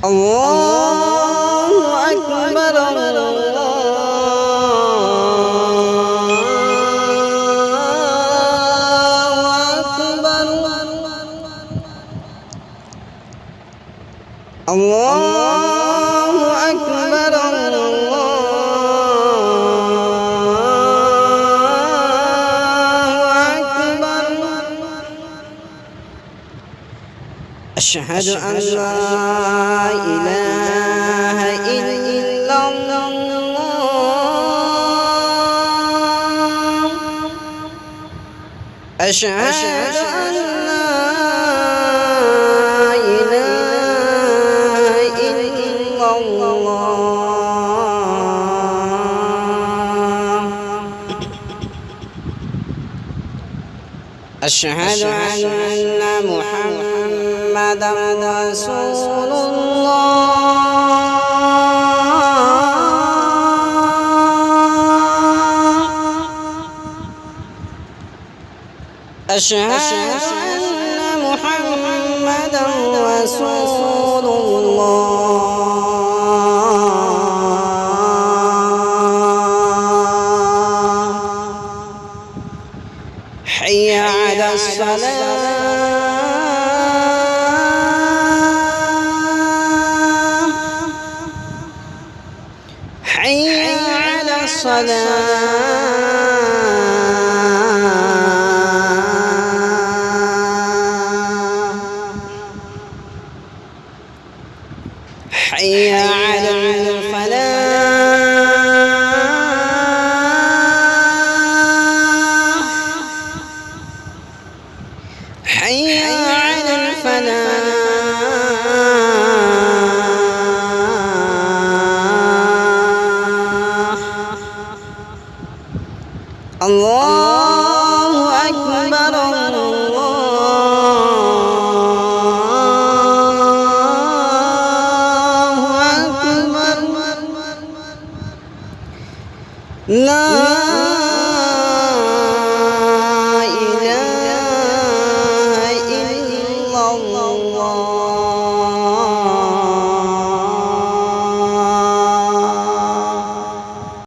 الله أكبر الله أكبر الله أكبر. أشهد أن لا إله إلا الله. أشهد أن لا إله إلا الله. أشهد أن محمدا رسول الله. أشهد أن محمدا رسول الله. حي على الصلاة حي على الصلاة حي على الفلاح حي على الفلاح. الله أكبر الله أكبر. لا